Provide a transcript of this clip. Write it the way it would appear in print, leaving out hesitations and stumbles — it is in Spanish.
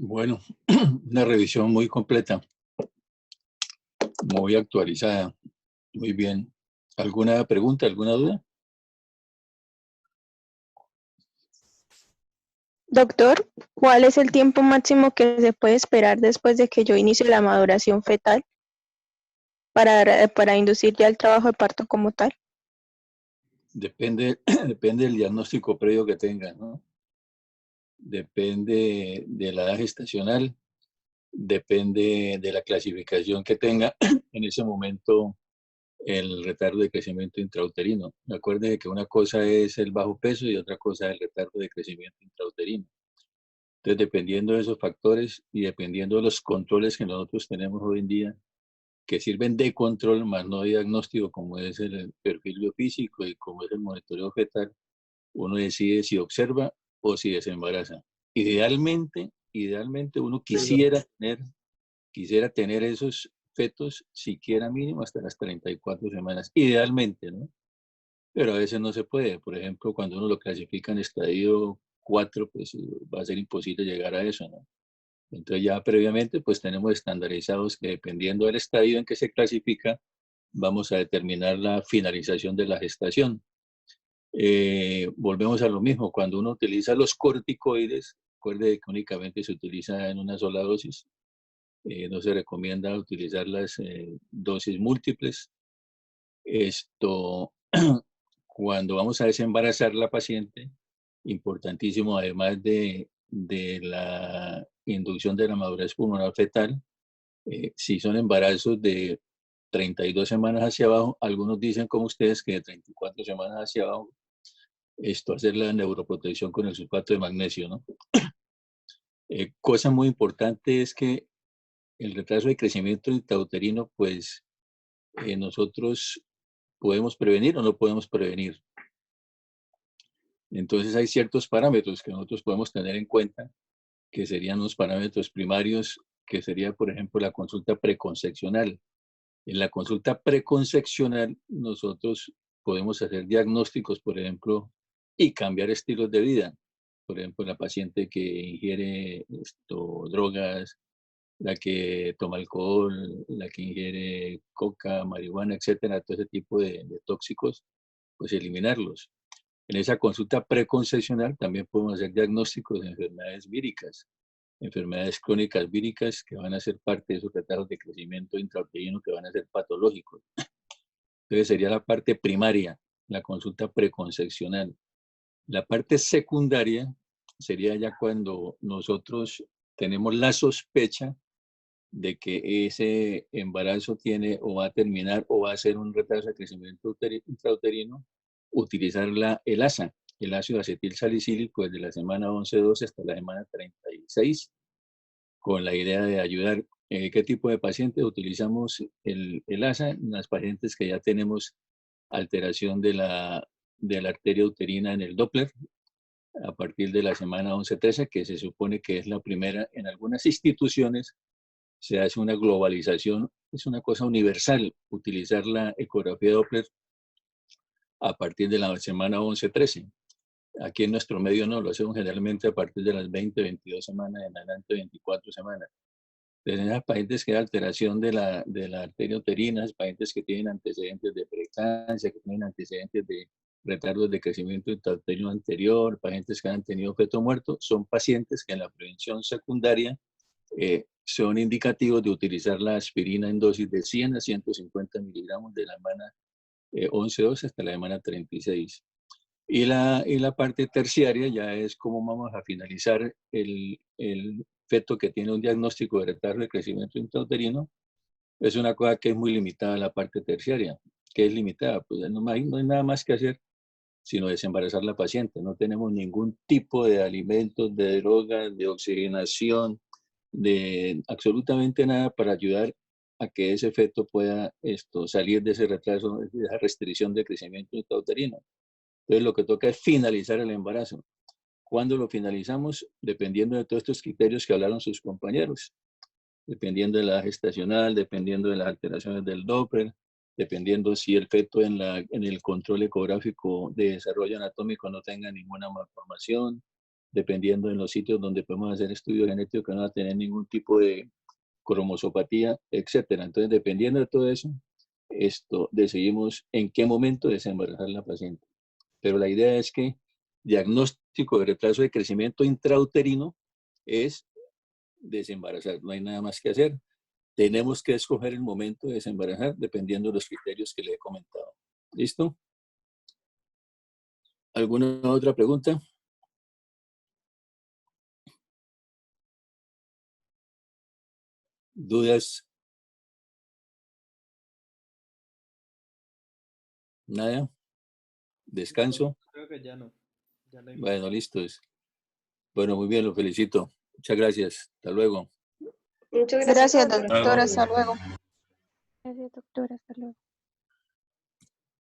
Bueno, una revisión muy completa, muy actualizada, muy bien. ¿Alguna pregunta, alguna duda? Doctor, ¿cuál es el tiempo máximo que se puede esperar después de que yo inicie la maduración fetal para inducir ya el trabajo de parto como tal? Depende, depende del diagnóstico previo que tenga, ¿no? Depende de la edad gestacional, depende de la clasificación que tenga en ese momento el retardo de crecimiento intrauterino. Acuérdense que una cosa es el bajo peso y otra cosa es el retardo de crecimiento intrauterino. Entonces, dependiendo de esos factores y dependiendo de los controles que nosotros tenemos hoy en día, que sirven de control, más no diagnóstico, como es el perfil biofísico y como es el monitoreo fetal, uno decide si observa o si desembaraza. Idealmente uno quisiera tener esos fetos siquiera mínimo hasta las 34 semanas, idealmente, ¿no? Pero a veces no se puede. Por ejemplo, cuando uno lo clasifica en estadio 4, pues va a ser imposible llegar a eso, ¿no? Entonces ya previamente pues tenemos estandarizados que dependiendo del estadio en que se clasifica, vamos a determinar la finalización de la gestación. Volvemos a lo mismo, cuando uno utiliza los corticoides, recuerde que únicamente se utiliza en una sola dosis, no se recomienda utilizar las dosis múltiples. Esto, cuando vamos a desembarazar la paciente, importantísimo, además de la inducción de la madurez pulmonar fetal, si son embarazos de 32 semanas hacia abajo, algunos dicen como ustedes que de 34 semanas hacia abajo, esto hacer la neuroprotección con el sulfato de magnesio, ¿no? Cosa muy importante es que el retraso de crecimiento intrauterino, pues nosotros podemos prevenir o no podemos prevenir. Entonces hay ciertos parámetros que nosotros podemos tener en cuenta, que serían los parámetros primarios, que sería, por ejemplo, la consulta preconcepcional. En la consulta preconcepcional nosotros podemos hacer diagnósticos, por ejemplo, y cambiar estilos de vida. Por ejemplo, la paciente que ingiere drogas, la que toma alcohol, la que ingiere coca, marihuana, etcétera, todo ese tipo de tóxicos, pues eliminarlos. En esa consulta preconcepcional también podemos hacer diagnósticos de enfermedades víricas, enfermedades crónicas víricas que van a ser parte de esos retardos de crecimiento intrauterino que van a ser patológicos. Entonces sería la parte primaria, la consulta preconcepcional. La parte secundaria sería ya cuando nosotros tenemos la sospecha de que ese embarazo tiene o va a terminar o va a ser un retraso de crecimiento intrauterino, utilizar el ASA, el ácido acetil salicílico, desde la semana 11-12 hasta la semana 36, con la idea de ayudar. ¿Qué tipo de pacientes utilizamos el ASA? Las pacientes que ya tenemos alteración de la arteria uterina en el Doppler, a partir de la semana 11-13, que se supone que es la primera en algunas instituciones, se hace una globalización, es una cosa universal utilizar la ecografía Doppler a partir de la semana 11-13. Aquí en nuestro medio no, lo hacemos generalmente a partir de las 20-22 semanas, en adelante 24 semanas. Entonces, en esas pacientes que hay alteración de la arteria uterina, pacientes que tienen antecedentes de preeclampsia, que tienen antecedentes de retardos de crecimiento intrauterino anterior, pacientes que han tenido feto muerto, son pacientes que en la prevención secundaria son indicativos de utilizar la aspirina en dosis de 100 a 150 miligramos de la semana 11-12 hasta la semana 36. Y la parte terciaria ya es cómo vamos a finalizar el feto que tiene un diagnóstico de retardo de crecimiento intrauterino. Es una cosa que es muy limitada la parte terciaria. ¿Qué es limitada? Pues no hay nada más que hacer sino desembarazar la paciente. No tenemos ningún tipo de alimentos, de drogas, de oxigenación, de absolutamente nada para ayudar a que ese feto pueda salir de ese retraso, de esa restricción de crecimiento intrauterino. Entonces lo que toca es finalizar el embarazo. ¿Cuándo lo finalizamos? Dependiendo de todos estos criterios que hablaron sus compañeros, dependiendo de la edad gestacional, dependiendo de las alteraciones del Doppler, dependiendo si el feto en el control ecográfico de desarrollo anatómico no tenga ninguna malformación, dependiendo de los sitios donde podemos hacer estudio genético que no va a tener ningún tipo de cromosopatía, etcétera. Entonces, dependiendo de todo eso, decidimos en qué momento desembarazar la paciente. Pero la idea es que diagnóstico de retraso de crecimiento intrauterino es desembarazar, no hay nada más que hacer. Tenemos que escoger el momento de desembarazar dependiendo de los criterios que le he comentado. ¿Listo? ¿Alguna otra pregunta? ¿Dudas? ¿Nada? ¿Descanso? Creo que ya no. Ya no hay más. Bueno, listo. Bueno, muy bien, lo felicito. Muchas gracias. Hasta luego. Muchas Gracias, gracias. doctora. Hasta luego. Gracias, doctora. Hasta luego.